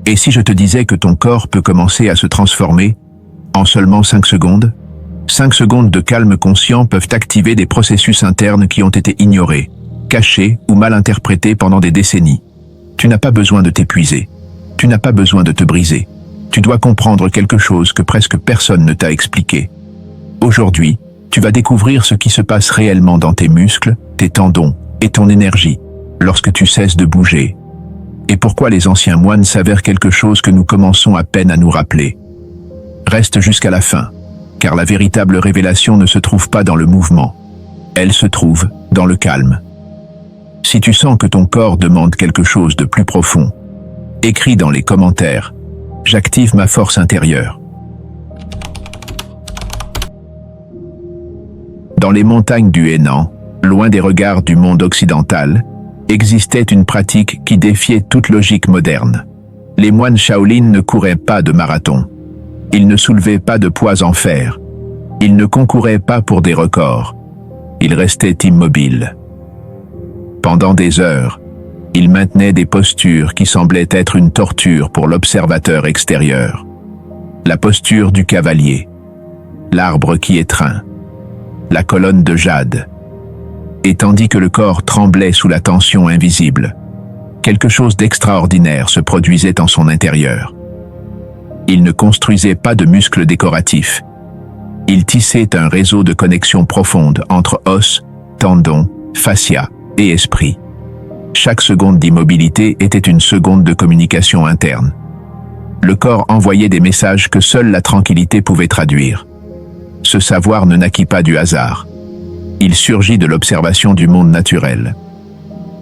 Et si je te disais que ton corps peut commencer à se transformer en seulement 5 secondes? 5 secondes de calme conscient peuvent activer des processus internes qui ont été ignorés, cachés ou mal interprétés pendant des décennies. Tu n'as pas besoin de t'épuiser. Tu n'as pas besoin de te briser. Tu dois comprendre quelque chose que presque personne ne t'a expliqué. Aujourd'hui, tu vas découvrir ce qui se passe réellement dans tes muscles, tes tendons et ton énergie lorsque tu cesses de bouger. Et pourquoi les anciens moines s'avèrent quelque chose que nous commençons à peine à nous rappeler. Reste jusqu'à la fin, car la véritable révélation ne se trouve pas dans le mouvement. Elle se trouve dans le calme. Si tu sens que ton corps demande quelque chose de plus profond, écris dans les commentaires « J'active ma force intérieure ». Dans les montagnes du Henan, loin des regards du monde occidental, existait une pratique qui défiait toute logique moderne. Les moines Shaolin ne couraient pas de marathon. Ils ne soulevaient pas de poids en fer. Ils ne concouraient pas pour des records. Ils restaient immobiles. Pendant des heures, ils maintenaient des postures qui semblaient être une torture pour l'observateur extérieur. La posture du cavalier, l'arbre qui étreint, la colonne de jade. Et tandis que le corps tremblait sous la tension invisible, quelque chose d'extraordinaire se produisait en son intérieur. Il ne construisait pas de muscles décoratifs. Il tissait un réseau de connexions profondes entre os, tendons, fascia et esprit. Chaque seconde d'immobilité était une seconde de communication interne. Le corps envoyait des messages que seule la tranquillité pouvait traduire. Ce savoir ne naquit pas du hasard. Il surgit de l'observation du monde naturel.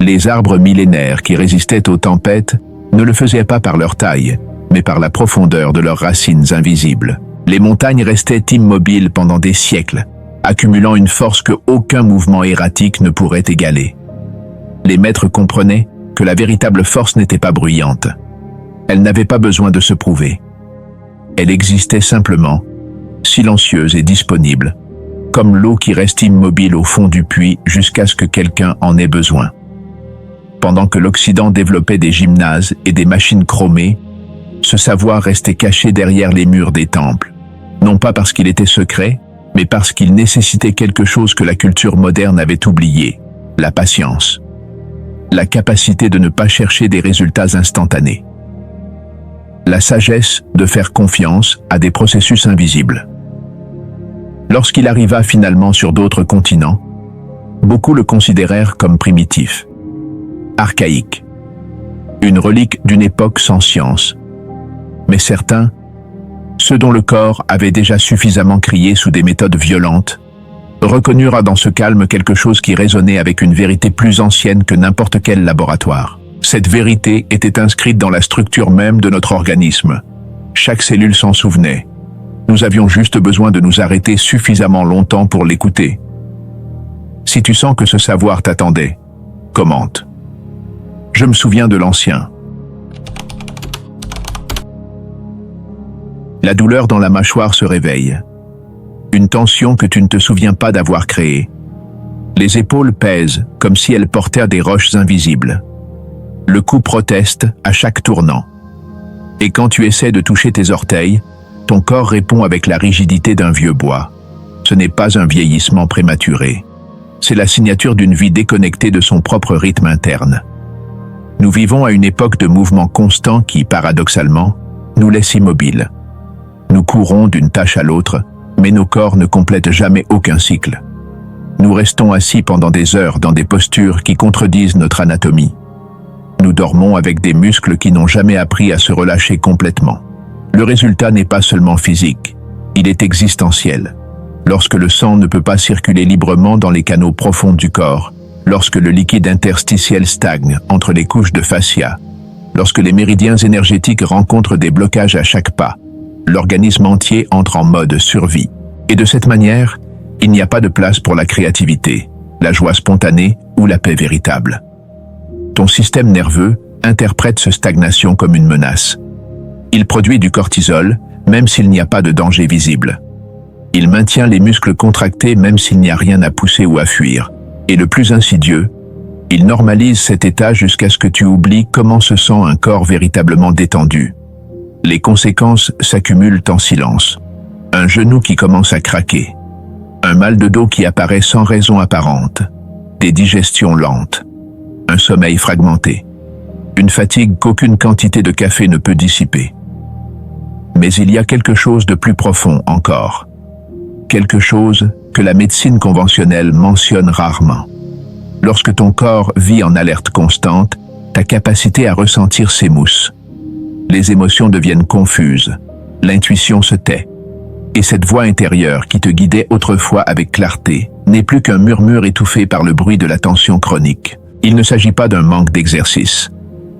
Les arbres millénaires qui résistaient aux tempêtes ne le faisaient pas par leur taille, mais par la profondeur de leurs racines invisibles. Les montagnes restaient immobiles pendant des siècles, accumulant une force que aucun mouvement erratique ne pourrait égaler. Les maîtres comprenaient que la véritable force n'était pas bruyante. Elle n'avait pas besoin de se prouver. Elle existait simplement, silencieuse et disponible, comme l'eau qui reste immobile au fond du puits jusqu'à ce que quelqu'un en ait besoin. Pendant que l'Occident développait des gymnases et des machines chromées, ce savoir restait caché derrière les murs des temples, non pas parce qu'il était secret, mais parce qu'il nécessitait quelque chose que la culture moderne avait oublié, la patience. La capacité de ne pas chercher des résultats instantanés. La sagesse de faire confiance à des processus invisibles. Lorsqu'il arriva finalement sur d'autres continents, beaucoup le considérèrent comme primitif, archaïque, une relique d'une époque sans science. Mais certains, ceux dont le corps avait déjà suffisamment crié sous des méthodes violentes, reconnurent dans ce calme quelque chose qui résonnait avec une vérité plus ancienne que n'importe quel laboratoire. Cette vérité était inscrite dans la structure même de notre organisme. Chaque cellule s'en souvenait. Nous avions juste besoin de nous arrêter suffisamment longtemps pour l'écouter. Si tu sens que ce savoir t'attendait, commente. Je me souviens de l'ancien. La douleur dans la mâchoire se réveille. Une tension que tu ne te souviens pas d'avoir créée. Les épaules pèsent comme si elles portaient des roches invisibles. Le cou proteste à chaque tournant. Et quand tu essaies de toucher tes orteils, ton corps répond avec la rigidité d'un vieux bois. Ce n'est pas un vieillissement prématuré. C'est la signature d'une vie déconnectée de son propre rythme interne. Nous vivons à une époque de mouvement constant qui, paradoxalement, nous laisse immobiles. Nous courons d'une tâche à l'autre, mais nos corps ne complètent jamais aucun cycle. Nous restons assis pendant des heures dans des postures qui contredisent notre anatomie. Nous dormons avec des muscles qui n'ont jamais appris à se relâcher complètement. Le résultat n'est pas seulement physique, il est existentiel. Lorsque le sang ne peut pas circuler librement dans les canaux profonds du corps, lorsque le liquide interstitiel stagne entre les couches de fascia, lorsque les méridiens énergétiques rencontrent des blocages à chaque pas, l'organisme entier entre en mode survie. Et de cette manière, il n'y a pas de place pour la créativité, la joie spontanée ou la paix véritable. Ton système nerveux interprète cette stagnation comme une menace. Il produit du cortisol, même s'il n'y a pas de danger visible. Il maintient les muscles contractés même s'il n'y a rien à pousser ou à fuir. Et le plus insidieux, Il normalise cet état jusqu'à ce que tu oublies comment se sent un corps véritablement détendu. Les conséquences s'accumulent en silence. Un genou qui commence à craquer. Un mal de dos qui apparaît sans raison apparente. Des digestions lentes. Un sommeil fragmenté. Une fatigue qu'aucune quantité de café ne peut dissiper. Mais il y a quelque chose de plus profond encore. Quelque chose que la médecine conventionnelle mentionne rarement. Lorsque ton corps vit en alerte constante, ta capacité à ressentir s'émousse. Les émotions deviennent confuses. L'intuition se tait. Et cette voix intérieure qui te guidait autrefois avec clarté n'est plus qu'un murmure étouffé par le bruit de la tension chronique. Il ne s'agit pas d'un manque d'exercice.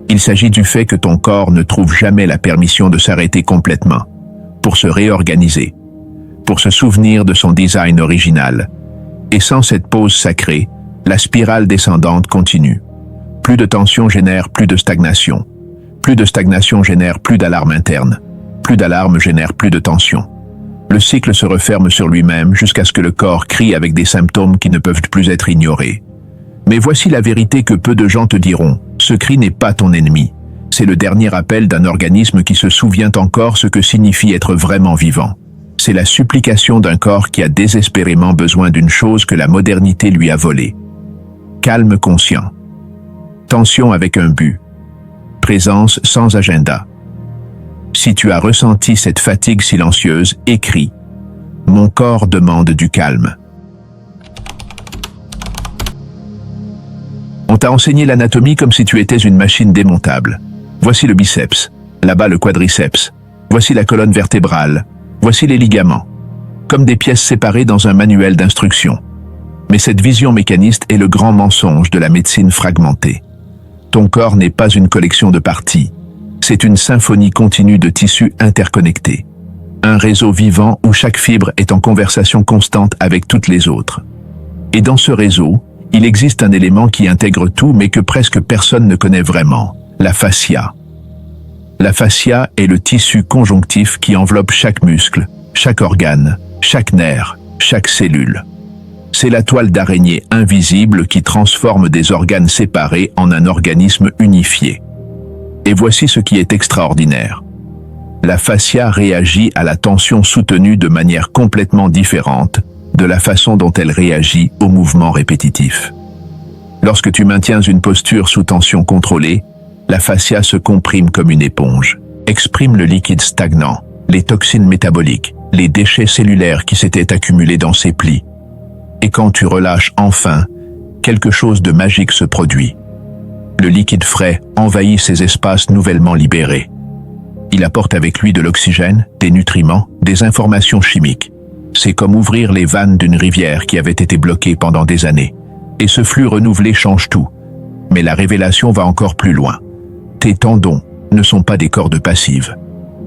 Il s'agit du fait que ton corps ne trouve jamais la permission de s'arrêter complètement, pour se réorganiser, pour se souvenir de son design original. Et sans cette pause sacrée, la spirale descendante continue. Plus de tension génère plus de stagnation. Plus de stagnation génère plus d'alarme interne. Plus d'alarme génère plus de tension. Le cycle se referme sur lui-même jusqu'à ce que le corps crie avec des symptômes qui ne peuvent plus être ignorés. Mais voici la vérité que peu de gens te diront. Ce cri n'est pas ton ennemi. C'est le dernier appel d'un organisme qui se souvient encore ce que signifie être vraiment vivant. C'est la supplication d'un corps qui a désespérément besoin d'une chose que la modernité lui a volée. Calme conscient. Tension avec un but. Présence sans agenda. Si tu as ressenti cette fatigue silencieuse, écris « Mon corps demande du calme ». On t'a enseigné l'anatomie comme si tu étais une machine démontable. Voici le biceps, là-bas le quadriceps. Voici la colonne vertébrale. Voici les ligaments. Comme des pièces séparées dans un manuel d'instruction. Mais cette vision mécaniste est le grand mensonge de la médecine fragmentée. Ton corps n'est pas une collection de parties. C'est une symphonie continue de tissus interconnectés. Un réseau vivant où chaque fibre est en conversation constante avec toutes les autres. Et dans ce réseau, il existe un élément qui intègre tout mais que presque personne ne connaît vraiment, la fascia. La fascia est le tissu conjonctif qui enveloppe chaque muscle, chaque organe, chaque nerf, chaque cellule. C'est la toile d'araignée invisible qui transforme des organes séparés en un organisme unifié. Et voici ce qui est extraordinaire. La fascia réagit à la tension soutenue de manière complètement différente de la façon dont elle réagit aux mouvements répétitifs. Lorsque tu maintiens une posture sous tension contrôlée, la fascia se comprime comme une éponge, exprime le liquide stagnant, les toxines métaboliques, les déchets cellulaires qui s'étaient accumulés dans ses plis. Et quand tu relâches enfin, quelque chose de magique se produit. Le liquide frais envahit ces espaces nouvellement libérés. Il apporte avec lui de l'oxygène, des nutriments, des informations chimiques. C'est comme ouvrir les vannes d'une rivière qui avait été bloquée pendant des années. Et ce flux renouvelé change tout. Mais la révélation va encore plus loin. Tes tendons ne sont pas des cordes passives.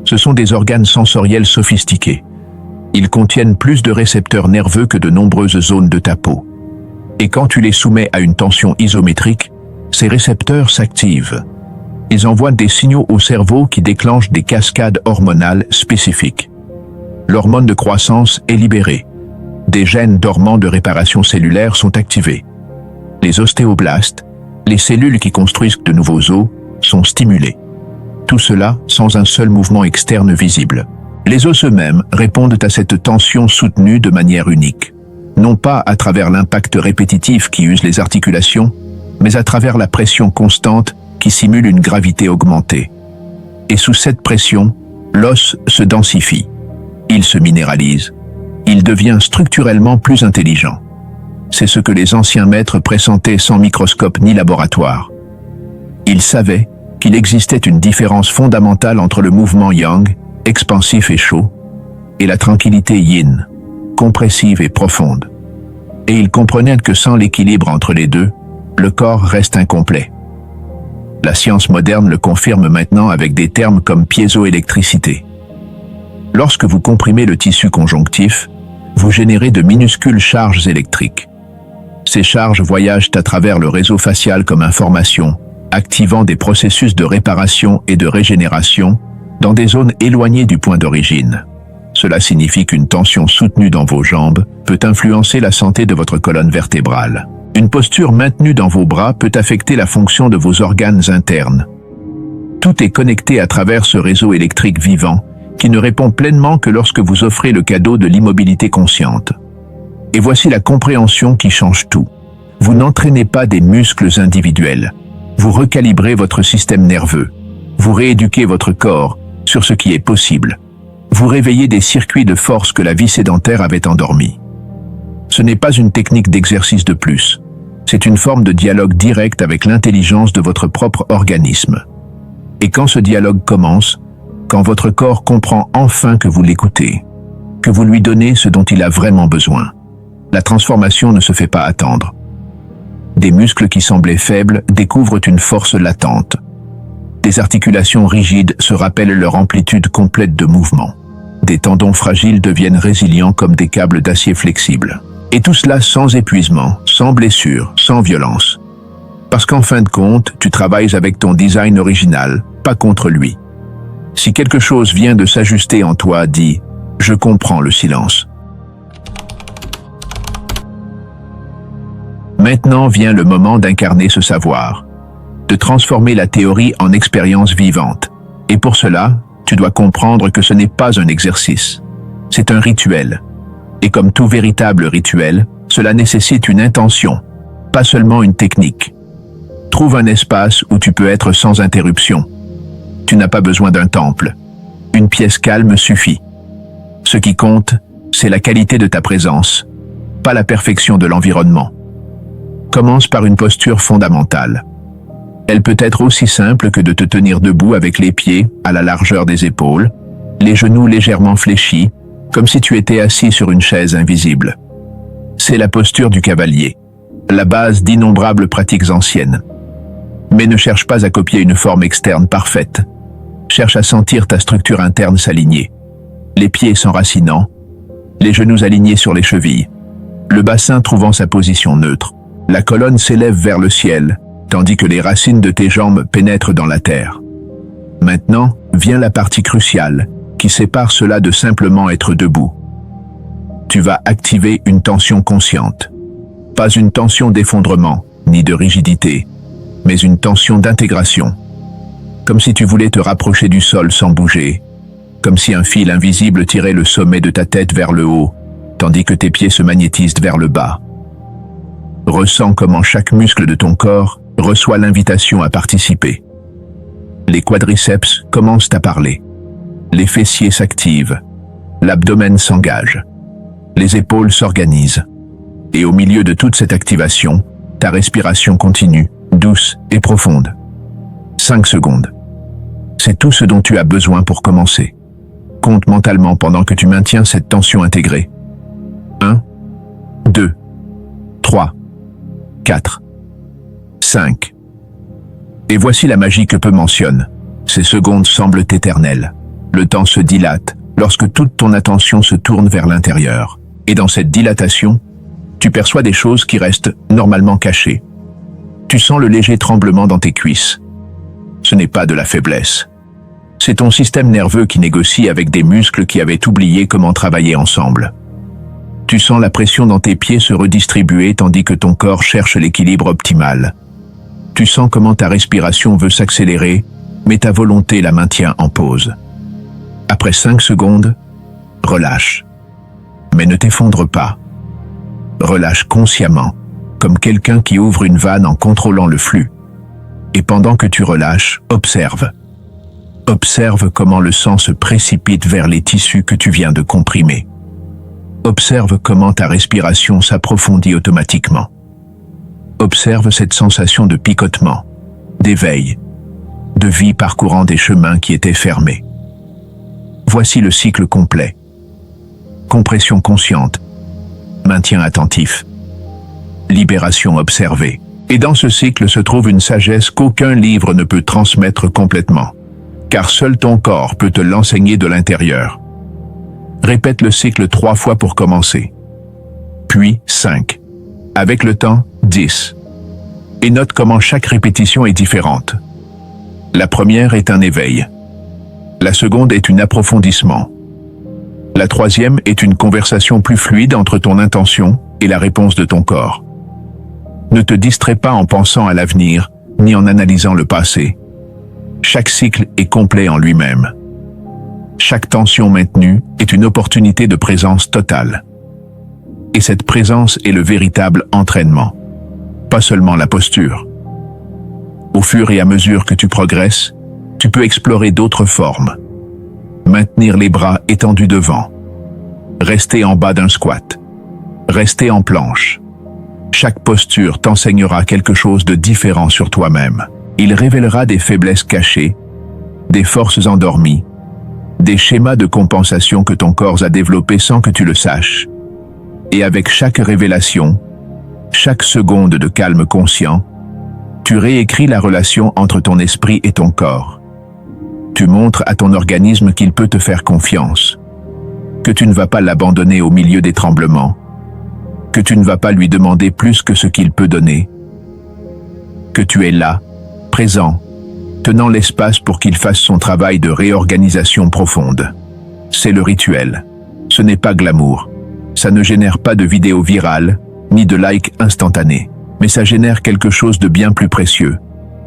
Ce sont des organes sensoriels sophistiqués. Ils contiennent plus de récepteurs nerveux que de nombreuses zones de ta peau. Et quand tu les soumets à une tension isométrique, ces récepteurs s'activent. Ils envoient des signaux au cerveau qui déclenchent des cascades hormonales spécifiques. L'hormone de croissance est libérée. Des gènes dormants de réparation cellulaire sont activés. Les ostéoblastes, les cellules qui construisent de nouveaux os, sont stimulées. Tout cela sans un seul mouvement externe visible. Les os eux-mêmes répondent à cette tension soutenue de manière unique. Non pas à travers l'impact répétitif qui use les articulations, mais à travers la pression constante qui simule une gravité augmentée. Et sous cette pression, l'os se densifie. Il se minéralise. Il devient structurellement plus intelligent. C'est ce que les anciens maîtres pressentaient sans microscope ni laboratoire. Ils savaient qu'il existait une différence fondamentale entre le mouvement yang, expansif et chaud, et la tranquillité yin, compressive et profonde. Et ils comprenaient que sans l'équilibre entre les deux, le corps reste incomplet. La science moderne le confirme maintenant avec des termes comme piézoélectricité. Lorsque vous comprimez le tissu conjonctif, vous générez de minuscules charges électriques. Ces charges voyagent à travers le réseau facial comme information, activant des processus de réparation et de régénération dans des zones éloignées du point d'origine. Cela signifie qu'une tension soutenue dans vos jambes peut influencer la santé de votre colonne vertébrale. Une Une posture maintenue dans vos bras peut affecter la fonction de vos organes internes. Tout est connecté à travers ce réseau électrique vivant qui ne répond pleinement que lorsque vous offrez le cadeau de l'immobilité consciente. Et voici la compréhension qui change tout. Vous n'entraînez pas des muscles individuels. Vous recalibrez votre système nerveux. Vous rééduquez votre corps sur ce qui est possible. Vous réveillez des circuits de force que la vie sédentaire avait endormis. Ce n'est pas une technique d'exercice de plus. C'est une forme de dialogue direct avec l'intelligence de votre propre organisme. Et quand ce dialogue commence, quand votre corps comprend enfin que vous l'écoutez, que vous lui donnez ce dont il a vraiment besoin, la transformation ne se fait pas attendre. Des muscles qui semblaient faibles découvrent une force latente. Des articulations rigides se rappellent leur amplitude complète de mouvement. Des tendons fragiles deviennent résilients comme des câbles d'acier flexibles. Et tout cela sans épuisement, sans blessure, sans violence. Parce qu'en fin de compte, tu travailles avec ton design original, pas contre lui. Si quelque chose vient de s'ajuster en toi, dis « Je comprends le silence ». Maintenant vient le moment d'incarner ce savoir, de transformer la théorie en expérience vivante. Et pour cela, tu dois comprendre que ce n'est pas un exercice, c'est un rituel. Et comme tout véritable rituel, cela nécessite une intention, pas seulement une technique. Trouve un espace où tu peux être sans interruption. Tu n'as pas besoin d'un temple. Une pièce calme suffit. Ce qui compte, c'est la qualité de ta présence, pas la perfection de l'environnement. Commence par une posture fondamentale. Elle peut être aussi simple que de te tenir debout avec les pieds à la largeur des épaules, les genoux légèrement fléchis, comme si tu étais assis sur une chaise invisible. C'est la posture du cavalier, la base d'innombrables pratiques anciennes. Mais ne cherche pas à copier une forme externe parfaite. Cherche à sentir ta structure interne s'aligner. Les pieds s'enracinant, les genoux alignés sur les chevilles, le bassin trouvant sa position neutre. La colonne s'élève vers le ciel, tandis que les racines de tes jambes pénètrent dans la terre. Maintenant, vient la partie cruciale, qui sépare cela de simplement être debout. Tu vas activer une tension consciente. Pas une tension d'effondrement, ni de rigidité, mais une tension d'intégration. Comme si tu voulais te rapprocher du sol sans bouger, comme si un fil invisible tirait le sommet de ta tête vers le haut, tandis que tes pieds se magnétisent vers le bas. Ressens comment chaque muscle de ton corps reçoit l'invitation à participer. Les quadriceps commencent à parler. Les fessiers s'activent. L'abdomen s'engage. Les épaules s'organisent. Et au milieu de toute cette activation, ta respiration continue, douce et profonde. 5 secondes. C'est tout ce dont tu as besoin pour commencer. Compte mentalement pendant que tu maintiens cette tension intégrée. 1, 2, 3, 4, 5. Et voici la magie que peu mentionne. Ces secondes semblent éternelles. Le temps se dilate lorsque toute ton attention se tourne vers l'intérieur. Et dans cette dilatation, tu perçois des choses qui restent normalement cachées. Tu sens le léger tremblement dans tes cuisses. Ce n'est pas de la faiblesse. C'est ton système nerveux qui négocie avec des muscles qui avaient oublié comment travailler ensemble. Tu sens la pression dans tes pieds se redistribuer tandis que ton corps cherche l'équilibre optimal. Tu sens comment ta respiration veut s'accélérer, mais ta volonté la maintient en pause. Après 5 secondes, relâche. Mais ne t'effondre pas. Relâche consciemment, comme quelqu'un qui ouvre une vanne en contrôlant le flux. Et pendant que tu relâches, observe. Observe comment le sang se précipite vers les tissus que tu viens de comprimer. Observe comment ta respiration s'approfondit automatiquement. Observe cette sensation de picotement, d'éveil, de vie parcourant des chemins qui étaient fermés. Voici le cycle complet. Compression consciente, maintien attentif, libération observée. Et dans ce cycle se trouve une sagesse qu'aucun livre ne peut transmettre complètement, car seul ton corps peut te l'enseigner de l'intérieur. Répète le cycle 3 fois pour commencer, puis 5. Avec le temps, 10. Et note comment chaque répétition est différente. La première est un éveil. La seconde est un approfondissement. La troisième est une conversation plus fluide entre ton intention et la réponse de ton corps. Ne te distrais pas en pensant à l'avenir, ni en analysant le passé. Chaque cycle est complet en lui-même. Chaque tension maintenue est une opportunité de présence totale. Et cette présence est le véritable entraînement, pas seulement la posture. Au fur et à mesure que tu progresses, tu peux explorer d'autres formes. Maintenir les bras étendus devant. Rester en bas d'un squat. Rester en planche. Chaque posture t'enseignera quelque chose de différent sur toi-même. Il révélera des faiblesses cachées, des forces endormies, des schémas de compensation que ton corps a développés sans que tu le saches. Et avec chaque révélation, chaque seconde de calme conscient, tu réécris la relation entre ton esprit et ton corps. Tu montres à ton organisme qu'il peut te faire confiance, que tu ne vas pas l'abandonner au milieu des tremblements, que tu ne vas pas lui demander plus que ce qu'il peut donner, que tu es là, présent, tenant l'espace pour qu'il fasse son travail de réorganisation profonde. C'est le rituel. Ce n'est pas glamour. Ça ne génère pas de vidéos virales, ni de likes instantanés. Mais ça génère quelque chose de bien plus précieux.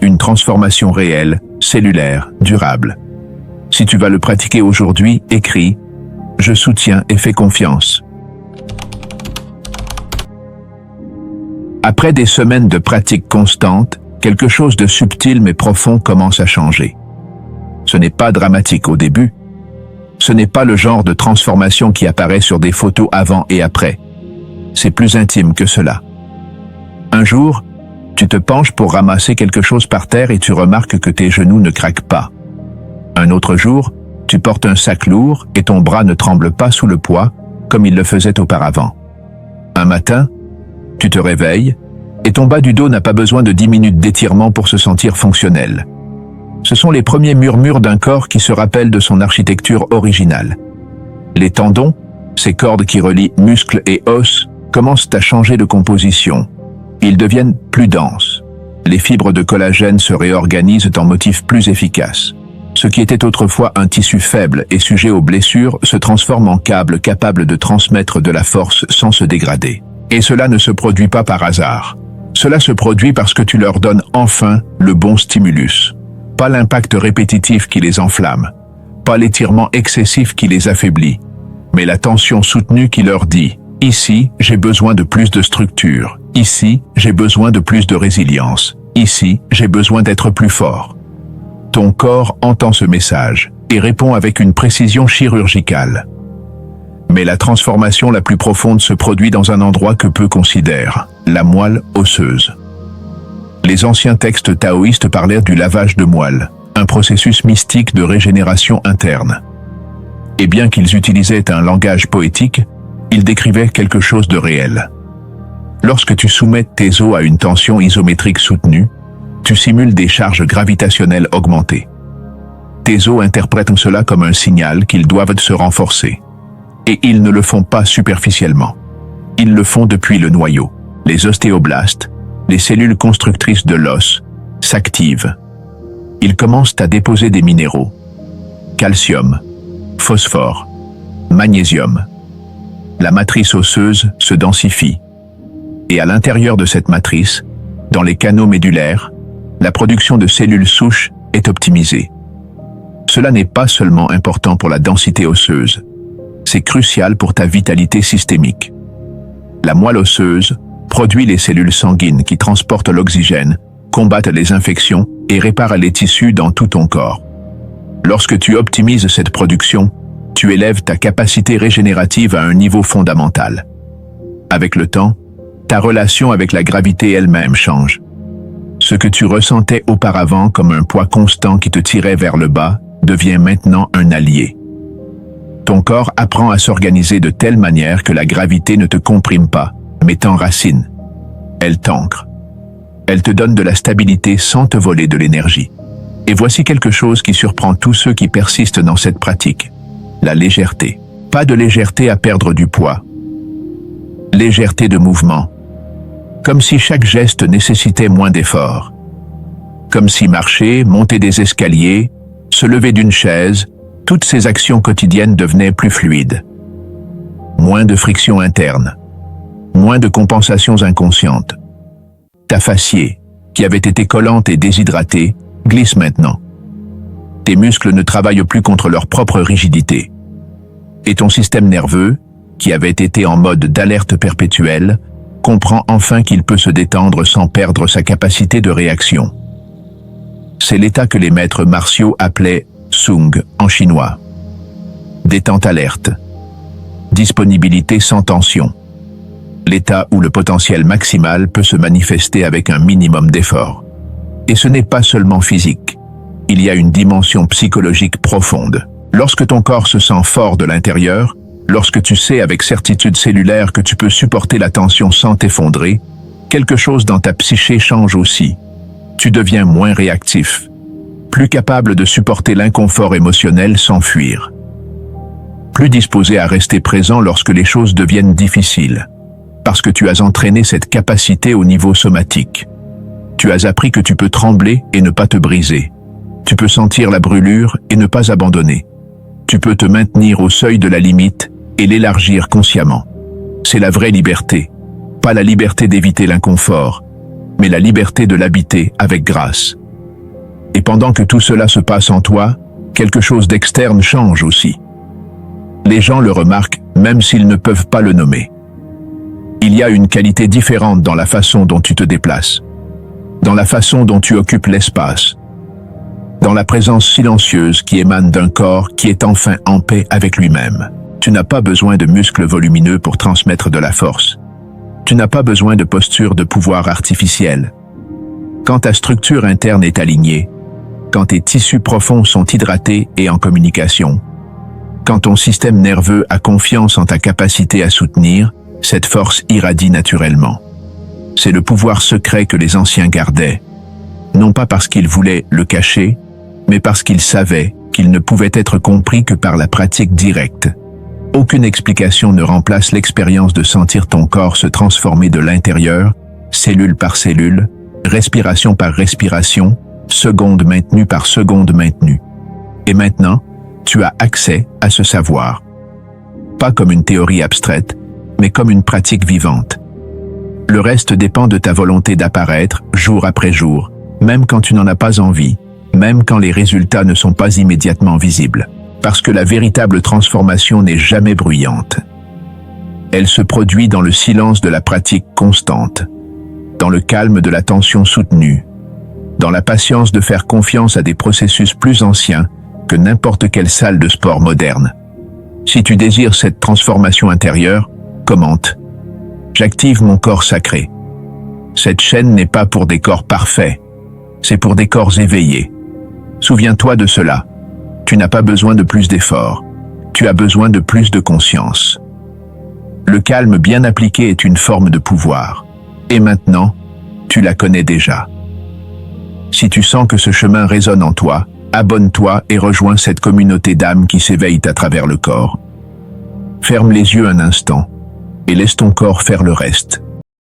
Une transformation réelle, cellulaire, durable. Si tu vas le pratiquer aujourd'hui, écris « Je soutiens et fais confiance ». Après des semaines de pratique constante, quelque chose de subtil mais profond commence à changer. Ce n'est pas dramatique au début. Ce n'est pas le genre de transformation qui apparaît sur des photos avant et après. C'est plus intime que cela. Un jour, tu te penches pour ramasser quelque chose par terre et tu remarques que tes genoux ne craquent pas. Un autre jour, tu portes un sac lourd et ton bras ne tremble pas sous le poids comme il le faisait auparavant. Un matin, tu te réveilles et ton bas du dos n'a pas besoin de 10 minutes d'étirement pour se sentir fonctionnel. Ce sont les premiers murmures d'un corps qui se rappelle de son architecture originale. Les tendons, ces cordes qui relient muscles et os, commencent à changer de composition. Ils deviennent plus denses. Les fibres de collagène se réorganisent en motifs plus efficaces. Ce qui était autrefois un tissu faible et sujet aux blessures se transforme en câble capable de transmettre de la force sans se dégrader. Et cela ne se produit pas par hasard. Cela se produit parce que tu leur donnes enfin le bon stimulus. Pas l'impact répétitif qui les enflamme, pas l'étirement excessif qui les affaiblit, mais la tension soutenue qui leur dit « Ici, j'ai besoin de plus de structure. Ici, j'ai besoin de plus de résilience. Ici, j'ai besoin d'être plus fort. » Ton corps entend ce message et répond avec une précision chirurgicale. Mais la transformation la plus profonde se produit dans un endroit que peu considèrent, la moelle osseuse. Les anciens textes taoïstes parlèrent du lavage de moelle, un processus mystique de régénération interne. Et bien qu'ils utilisaient un langage poétique, ils décrivaient quelque chose de réel. Lorsque tu soumets tes os à une tension isométrique soutenue, tu simules des charges gravitationnelles augmentées. Tes os interprètent cela comme un signal qu'ils doivent se renforcer. Et ils ne le font pas superficiellement. Ils le font depuis le noyau. Les ostéoblastes, les cellules constructrices de l'os, s'activent. Ils commencent à déposer des minéraux. Calcium, phosphore, magnésium. La matrice osseuse se densifie. Et à l'intérieur de cette matrice, dans les canaux médulaires, la production de cellules souches est optimisée. Cela n'est pas seulement important pour la densité osseuse, c'est crucial pour ta vitalité systémique. La moelle osseuse produit les cellules sanguines qui transportent l'oxygène, combattent les infections et réparent les tissus dans tout ton corps. Lorsque tu optimises cette production, tu élèves ta capacité régénérative à un niveau fondamental. Avec le temps, ta relation avec la gravité elle-même change. Ce que tu ressentais auparavant comme un poids constant qui te tirait vers le bas devient maintenant un allié. Ton corps apprend à s'organiser de telle manière que la gravité ne te comprime pas, mais t'enracine. Elle t'ancre. Elle te donne de la stabilité sans te voler de l'énergie. Et voici quelque chose qui surprend tous ceux qui persistent dans cette pratique. La légèreté. Pas de légèreté à perdre du poids. Légèreté de mouvement. Comme si chaque geste nécessitait moins d'efforts. Comme si marcher, monter des escaliers, se lever d'une chaise, toutes ces actions quotidiennes devenaient plus fluides. Moins de friction interne. Moins de compensations inconscientes. Ta fasciée, qui avait été collante et déshydratée, glisse maintenant. Tes muscles ne travaillent plus contre leur propre rigidité. Et ton système nerveux, qui avait été en mode d'alerte perpétuelle, comprend enfin qu'il peut se détendre sans perdre sa capacité de réaction. C'est l'état que les maîtres martiaux appelaient Sung en chinois. Détente alerte. Disponibilité sans tension. L'état où le potentiel maximal peut se manifester avec un minimum d'effort. Et ce n'est pas seulement physique. Il y a une dimension psychologique profonde. Lorsque ton corps se sent fort de l'intérieur, lorsque tu sais avec certitude cellulaire que tu peux supporter la tension sans t'effondrer, quelque chose dans ta psyché change aussi. Tu deviens moins réactif, plus capable de supporter l'inconfort émotionnel sans fuir, plus disposé à rester présent lorsque les choses deviennent difficiles, parce que tu as entraîné cette capacité au niveau somatique. Tu as appris que tu peux trembler et ne pas te briser. Tu peux sentir la brûlure et ne pas abandonner. Tu peux te maintenir au seuil de la limite et l'élargir consciemment. C'est la vraie liberté, pas la liberté d'éviter l'inconfort, mais la liberté de l'habiter avec grâce. Et pendant que tout cela se passe en toi, quelque chose d'externe change aussi. Les gens le remarquent même s'ils ne peuvent pas le nommer. Il y a une qualité différente dans la façon dont tu te déplaces, dans la façon dont tu occupes l'espace, dans la présence silencieuse qui émane d'un corps qui est enfin en paix avec lui-même. Tu n'as pas besoin de muscles volumineux pour transmettre de la force. Tu n'as pas besoin de posture de pouvoir artificielle. Quand ta structure interne est alignée, quand tes tissus profonds sont hydratés et en communication, quand ton système nerveux a confiance en ta capacité à soutenir, cette force irradie naturellement. C'est le pouvoir secret que les anciens gardaient, non pas parce qu'ils voulaient le cacher, mais parce qu'ils savaient qu'il ne pouvait être compris que par la pratique directe. Aucune explication ne remplace l'expérience de sentir ton corps se transformer de l'intérieur, cellule par cellule, respiration par respiration, seconde maintenue par seconde maintenue. Et maintenant, tu as accès à ce savoir. Pas comme une théorie abstraite, mais comme une pratique vivante. Le reste dépend de ta volonté d'apparaître, jour après jour, même quand tu n'en as pas envie, même quand les résultats ne sont pas immédiatement visibles. Parce que la véritable transformation n'est jamais bruyante. Elle se produit dans le silence de la pratique constante, dans le calme de l'attention soutenue, dans la patience de faire confiance à des processus plus anciens que n'importe quelle salle de sport moderne. Si tu désires cette transformation intérieure, commente. J'active mon corps sacré. Cette chaîne n'est pas pour des corps parfaits, c'est pour des corps éveillés. Souviens-toi de cela. Tu n'as pas besoin de plus d'efforts. Tu as besoin de plus de conscience. Le calme bien appliqué est une forme de pouvoir. Et maintenant, tu la connais déjà. Si tu sens que ce chemin résonne en toi, abonne-toi et rejoins cette communauté d'âmes qui s'éveillent à travers le corps. Ferme les yeux un instant et laisse ton corps faire le reste.